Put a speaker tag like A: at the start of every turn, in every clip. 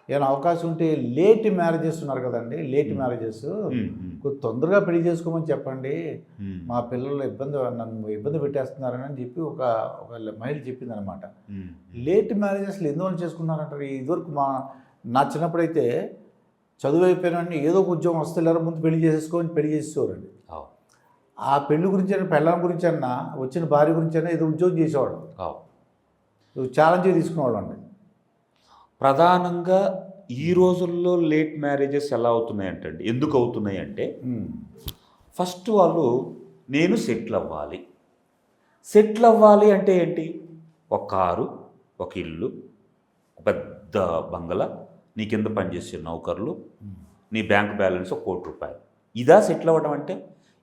A: ఏమైనా అవకాశం ఉంటే లేట్ మ్యారేజెస్ ఉన్నారు కదండి, లేట్ మ్యారేజెస్ కొంచెం తొందరగా పెళ్లి చేసుకోమని చెప్పండి, మా పిల్లలు నన్ను ఇబ్బంది పెట్టేస్తున్నారని చెప్పి ఒక మహిళ చెప్పింది అనమాట. లేట్ మ్యారేజెస్లు ఎందువల్ల చేసుకున్నారంటారు? ఇదివరకు నా చిన్నప్పుడైతే చదువు అయిపోయిన ఏదో ఒక ఉద్యోగం వస్తలేరు, ముందు పెళ్లి చేసేసుకొని పెళ్లి చేసేవారండి. ఆ పెళ్లి గురించి అయినా, పెళ్ళాం గురించి అయినా, వచ్చిన భార్య గురించి అయినా ఏదో ఉద్యోగం చేసేవాడు, ఛాలెంజ్ తీసుకునేవాళ్ళు అండి.
B: ప్రధానంగా ఈ రోజుల్లో లేట్ మ్యారేజెస్ ఎలా అవుతున్నాయంటే అండి, ఎందుకు అవుతున్నాయి అంటే, ఫస్ట్ వాళ్ళు నేను సెటిల్ అవ్వాలి. సెటిల్ అవ్వాలి అంటే ఏంటి? ఒక కారు, ఒక ఇల్లు, ఒక పెద్ద బంగళా, నీ కింద పనిచేసే నౌకర్లు, నీ బ్యాంక్ బ్యాలెన్స్ ₹1,00,00,000. ఇదా సెటిల్ అవ్వడం అంటే?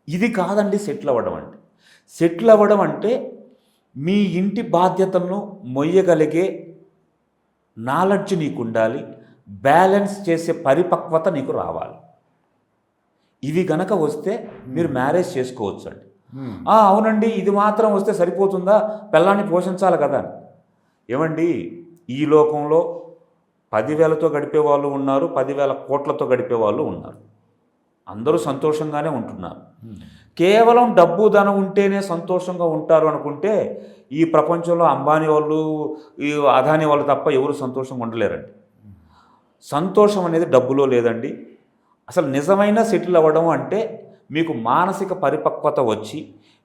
B: ఇది కాదండి సెటిల్ అవ్వడం అంటే. సెటిల్ అవ్వడం అంటే మీ ఇంటి బాధ్యతలను మొయ్యగలిగే నాలెడ్జ్ నీకు ఉండాలి, బ్యాలెన్స్ చేసే పరిపక్వత నీకు రావాలి. ఇవి గనక వస్తే మీరు మ్యారేజ్ చేసుకోవచ్చు అండి. అవునండి, ఇది మాత్రం వస్తే సరిపోతుందా, పిల్లాన్ని పోషించాలి కదా. ఏమండి, ఈ లోకంలో 10,000తో గడిపే వాళ్ళు ఉన్నారు, 10,000 కోట్లతో గడిపే వాళ్ళు ఉన్నారు. అందరూ సంతోషంగానే ఉంటున్నారు. కేవలం డబ్బు ధనం ఉంటేనే సంతోషంగా ఉంటారు అనుకుంటే ఈ ప్రపంచంలో అంబానీ వాళ్ళు, ఈ అదానీ వాళ్ళు తప్ప ఎవరు సంతోషంగా ఉండలేరండి. సంతోషం అనేది డబ్బులో లేదండి. అసలు నిజమైన సెటిల్ అవ్వడం అంటే మీకు మానసిక పరిపక్వత వచ్చి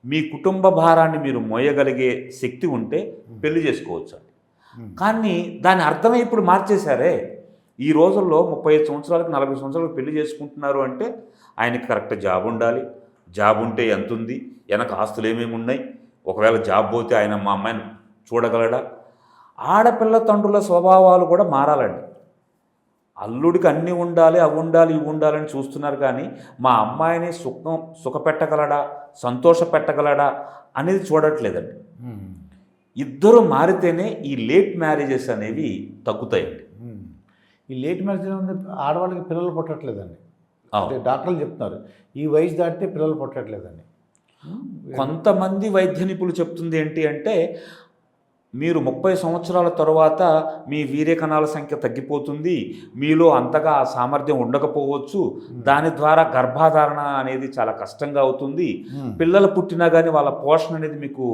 B: మీ కుటుంబ భారాన్ని మీరు మోయగలిగే శక్తి ఉంటే పెళ్లి చేసుకోవచ్చు అండి. కానీ దాని అర్థమే ఇప్పుడు మార్చేశారే. ఈ రోజుల్లో 35 సంవత్సరాలకు 40 సంవత్సరాలకు పెళ్లి చేసుకుంటున్నారు అంటే ఆయనకి కరెక్ట్ జాబ్ ఉండాలి, జాబ్ ఉంటే ఎంత ఉంది, వెనక ఆస్తులు ఏమేమి ఉన్నాయి, ఒకవేళ జాబ్ పోతే ఆయన మా అమ్మాయిని చూడగలడా. ఆడపిల్ల తండ్రుల స్వభావాలు కూడా మారాలండి. అల్లుడికి అన్నీ ఉండాలి, అవి ఉండాలి, ఇవి ఉండాలని చూస్తున్నారు, కానీ మా అమ్మాయిని సుఖపెట్టగలడా, సంతోష పెట్టగలడా అనేది చూడట్లేదండి. ఇద్దరు మారితేనే ఈ లేట్ మ్యారేజెస్ అనేవి తగ్గుతాయండి.
A: ఈ లేట్ మ్యారేజ్ ఉంది, ఆడవాళ్ళకి పిల్లలు పుట్టట్లేదండి. డాక్టర్లు చెప్తున్నారు ఈ వయసు దాటితే పిల్లలు పుట్టట్లేదండి.
B: కొంతమంది వైద్య నిపుణులు చెప్తుంది ఏంటి అంటే, మీరు 30 సంవత్సరాల తర్వాత మీ వీర్యకణాల సంఖ్య తగ్గిపోతుంది, మీలో అంతగా ఆ సామర్థ్యం ఉండకపోవచ్చు, దాని ద్వారా గర్భధారణ అనేది చాలా కష్టంగా అవుతుంది, పిల్లలు పుట్టినా కానీ వాళ్ళ పోషణ అనేది మీకు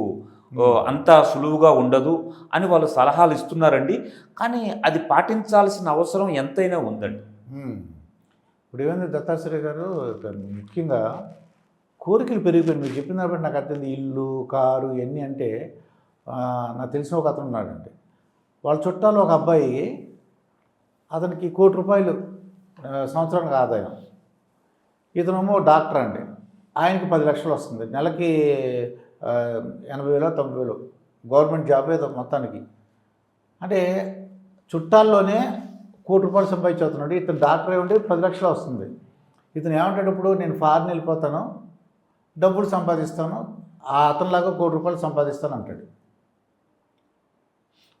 B: అంత సులువుగా ఉండదు అని వాళ్ళు సలహాలు ఇస్తున్నారండి. కానీ అది పాటించాల్సిన అవసరం ఎంతైనా ఉందండి.
A: ఇప్పుడు ఏమైంది దత్తాత్రేయ గారు, ముఖ్యంగా కోరికలు పెరిగిపోయింది. మీరు చెప్పిన కాబట్టి నాకు అర్థం, ఇల్లు, కారు ఇవన్నీ అంటే నాకు తెలిసిన ఒక అతను ఉన్నాడండి. వాళ్ళ చుట్టాలు ఒక అబ్బాయి, అతనికి ₹1,00,00,000 సంవత్సరానికి ఆదాయం. ఇతనేమో డాక్టర్ అండి, ఆయనకి 10 లక్షలు వస్తుంది నెలకి, 80,000 90,000 గవర్నమెంట్ జాబ్ ఏదో మొత్తానికి. అంటే చుట్టాల్లోనే ₹1,00,00,000 సంపాదించుతున్నాడు. ఇతను డాక్టర్ అయి ఉంటే 10 లక్షలు వస్తుంది. ఇతను ఏమంటాడు, ఇప్పుడు నేను ఫారిన్ వెళ్ళిపోతాను, డబ్బులు సంపాదిస్తాను, అతనిలాగా ₹1,00,00,000 సంపాదిస్తాను అంటాడు.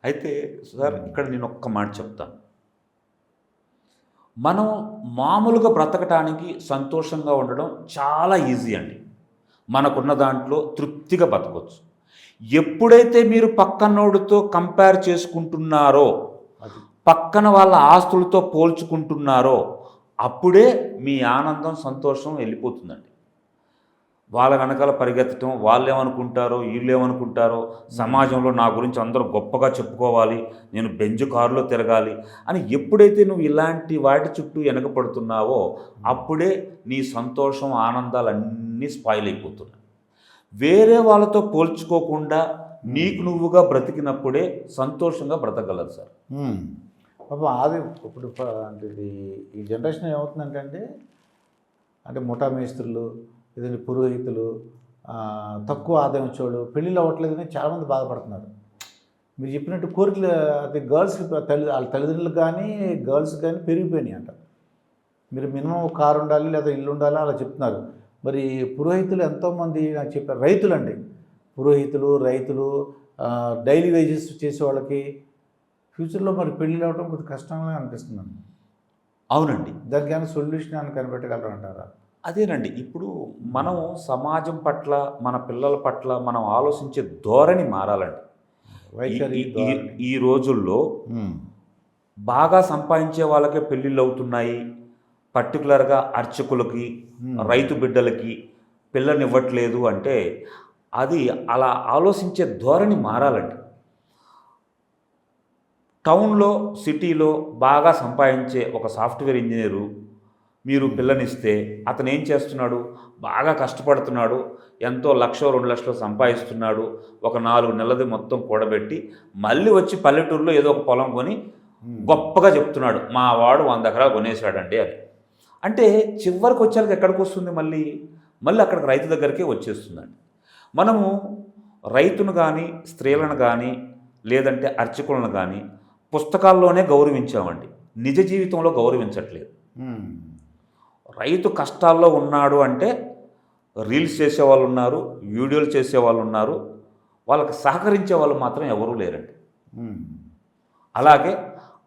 B: అయితే సార్, ఇక్కడ నేను ఒక్క మాట చెప్తాను. మనం మామూలుగా బ్రతకటానికి, సంతోషంగా ఉండడం చాలా ఈజీ అండి. మనకున్న దాంట్లో తృప్తిగా బతకొచ్చు. ఎప్పుడైతే మీరు పక్కనోడితో కంపేర్ చేసుకుంటున్నారో, పక్కన వాళ్ళ ఆస్తులతో పోల్చుకుంటున్నారో, అప్పుడే మీ ఆనందం, సంతోషం వెళ్ళిపోతుందండి. వాళ్ళ వెనకాల పరిగెత్తడం, వాళ్ళు ఏమనుకుంటారో, వీళ్ళు ఏమనుకుంటారో, సమాజంలో నా గురించి అందరూ గొప్పగా చెప్పుకోవాలి, నేను బెంజ్ కారులో తిరగాలి అని ఎప్పుడైతే నువ్వు ఇలాంటి వాటి చుట్టూ వెనకపడుతున్నావో, అప్పుడే నీ సంతోషం, ఆనందాలన్నీ స్పాయిల్ అయిపోతున్నాయి. వేరే వాళ్ళతో పోల్చుకోకుండా నీకు నువ్వుగా బ్రతికినప్పుడే సంతోషంగా బ్రతకగలరు సార్.
A: పాపం అది ఇప్పుడు అంటే ఈ జనరేషన్ ఏమవుతుందంటే అంటే ముఠా మేస్త్రులు, ఏదైనా పురోహితులు, తక్కువ ఆదాయం వచ్చేవాళ్ళు పెళ్ళిళ్ళు అవ్వట్లేదని చాలామంది బాధపడుతున్నారు. మీరు చెప్పినట్టు కోరికలు అది గర్ల్స్కి వాళ్ళ తల్లిదండ్రులకు కానీ గర్ల్స్కి కానీ పెరిగిపోయినాయి అంట. మీరు మినిమం కారు ఉండాలి లేదా ఇల్లు ఉండాలి అలా చెప్తున్నారు. మరి పురోహితులు ఎంతోమంది నాకు చెప్పారు, రైతులండి, పురోహితులు, రైతులు, డైలీ వేజెస్ చేసే వాళ్ళకి ఫ్యూచర్లో మరి పెళ్ళిళ్ళు అవ్వడం కొద్దిగా కష్టంగా అనిపిస్తుంది.
B: అవునండి,
A: దానికి ఏమైనా సొల్యూషన్ అని కనిపెట్టగలరు అంటారా?
B: అదేనండి, ఇప్పుడు మనం సమాజం పట్ల, మన పిల్లల పట్ల మనం ఆలోచించే ధోరణి మారాలండి. ఈ రోజుల్లో బాగా సంపాదించే వాళ్ళకే పెళ్ళిళ్ళు అవుతున్నాయి, పర్టికులర్గా అర్చకులకి, రైతు బిడ్డలకి పిల్లనివ్వట్లేదు అంటే అది అలా ఆలోచించే ధోరణి మారాలండి. టౌన్లో, సిటీలో బాగా సంపాదించే ఒక సాఫ్ట్వేర్ ఇంజనీరు మీరు పిల్లనిస్తే అతను ఏం చేస్తున్నాడు? బాగా కష్టపడుతున్నాడు, ఎంతో 1,00,000 2,00,000 సంపాదిస్తున్నాడు, ఒక 4 నెలలది మొత్తం కూడబెట్టి మళ్ళీ వచ్చి పల్లెటూరులో ఏదో ఒక పొలం కొని గొప్పగా చెప్తున్నాడు, మా వాడు 100 ఎకరాలు కొనేసాడండి అని. అంటే చివరికి వచ్చాక ఎక్కడికి వస్తుంది? మళ్ళీ మళ్ళీ అక్కడికి రైతు దగ్గరికే వచ్చేస్తుందండి. మనము రైతును కానీ, స్త్రీలను కానీ, లేదంటే అర్చకులను కానీ పుస్తకాల్లోనే గౌరవించామండి, నిజ జీవితంలో గౌరవించట్లేదు. రైతు కష్టాల్లో ఉన్నాడు అంటే రీల్స్ చేసేవాళ్ళు ఉన్నారు, వీడియోలు చేసేవాళ్ళు ఉన్నారు, వాళ్ళకి సహకరించే వాళ్ళు మాత్రం ఎవరూ లేరండి. అలాగే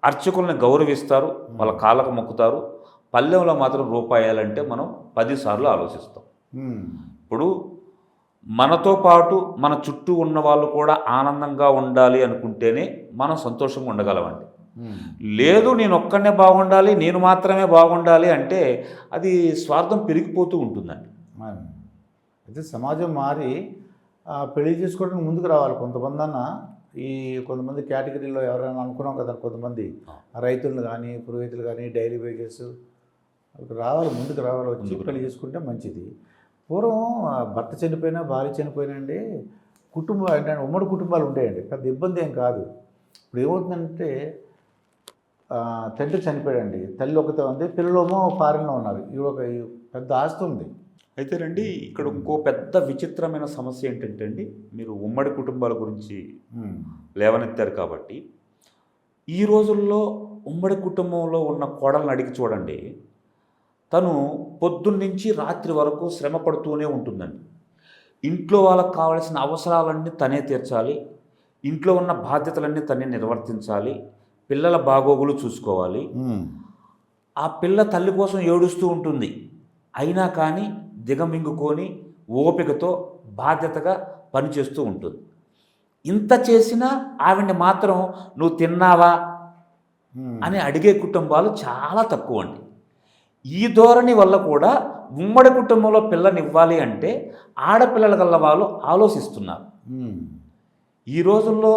B: అర్చకుల్ని గౌరవిస్తారు, వాళ్ళ కాళ్ళకు మొక్కుతారు, పల్లెంలో మాత్రం రూపాయాలంటే మనం 10 సార్లు ఆలోచిస్తాం. ఇప్పుడు మనతో పాటు మన చుట్టూ ఉన్న వాళ్ళు కూడా ఆనందంగా ఉండాలి అనుకుంటేనే మనం సంతోషంగా ఉండగలమండి. లేదు నేను ఒక్కడనే బాగుండాలి, నేను మాత్రమే బాగుండాలి అంటే అది స్వార్థం పెరిగిపోతూ ఉంటుందండి.
A: అయితే సమాజం మారి పెళ్లి చేసుకోవడానికి ముందుకు రావాలి. కొంతమంది కేటగిరీలో ఎవరైనా అనుకున్నాం కదా, కొంతమంది రైతులను కానీ, పురోహితులు కానీ, డైలీ వేజెస్ ముందుకు రావాలి, వచ్చి పెళ్లి చేసుకుంటే మంచిది. పూర్వం భర్త చనిపోయినా, భార్య చనిపోయినా అండి, అంటే ఉమ్మడి కుటుంబాలు ఉండేయండి, పెద్ద ఇబ్బంది ఏం కాదు. ఇప్పుడు ఏమవుతుందంటే తండ్రి చనిపోయాడండి, తల్లి ఒకతే ఉంది, పిల్లలేమో ఫారెన్లో ఉన్నారు, ఈ పెద్ద ఆస్తి ఉంది.
B: అయితే రండి, ఇక్కడ ఇంకో పెద్ద విచిత్రమైన సమస్య ఏంటంటే అండి, మీరు ఉమ్మడి కుటుంబాల గురించి లేవనెత్తారు కాబట్టి, ఈ రోజుల్లో ఉమ్మడి కుటుంబంలో ఉన్న కోడలను అడిగి చూడండి, తను పొద్దున్నుంచి రాత్రి వరకు శ్రమ పడుతూనే ఉంటుందండి. ఇంట్లో వాళ్ళకు కావాల్సిన అవసరాలన్నీ తనే తీర్చాలి, ఇంట్లో ఉన్న బాధ్యతలన్నీ తనే నిర్వర్తించాలి, పిల్లల బాగోగులు చూసుకోవాలి. ఆ పిల్ల తల్లి కోసం ఏడుస్తూ ఉంటుంది, అయినా కానీ దిగమింగుకొని ఓపికతో బాధ్యతగా పనిచేస్తూ ఉంటుంది. ఇంత చేసినా ఆవిడ్ని మాత్రం నువ్వు తిన్నావా అని అడిగే కుటుంబాలు చాలా తక్కువ అండి. ఈ ధోరణి వల్ల కూడా ఉమ్మడి కుటుంబంలో పిల్లనివ్వాలి అంటే ఆడపిల్లల గల్ల వాళ్ళు ఆలోచిస్తున్నారు. ఈ రోజుల్లో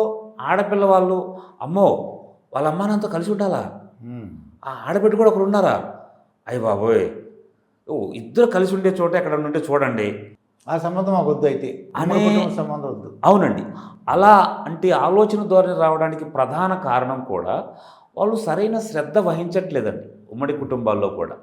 B: ఆడపిల్ల వాళ్ళు అమ్మో వాళ్ళ అమ్మానంతా కలిసి ఉండాలా, ఆ ఆడబిడ్డ కూడా ఒకరు ఉన్నారా, అయ్య బాబోయ్ ఇద్దరు కలిసి ఉండే చోట ఎక్కడ ఉంటే చూడండి,
A: ఆ సంబంధం మాకు వద్దు, అయితే
B: అనే
A: సంబంధం వద్దు.
B: అవునండి, అలా అంటే ఆలోచన ధోరణి రావడానికి ప్రధాన కారణం కూడా వాళ్ళు సరైన శ్రద్ధ వహించట్లేదండి ఉమ్మడి కుటుంబాల్లో కూడా.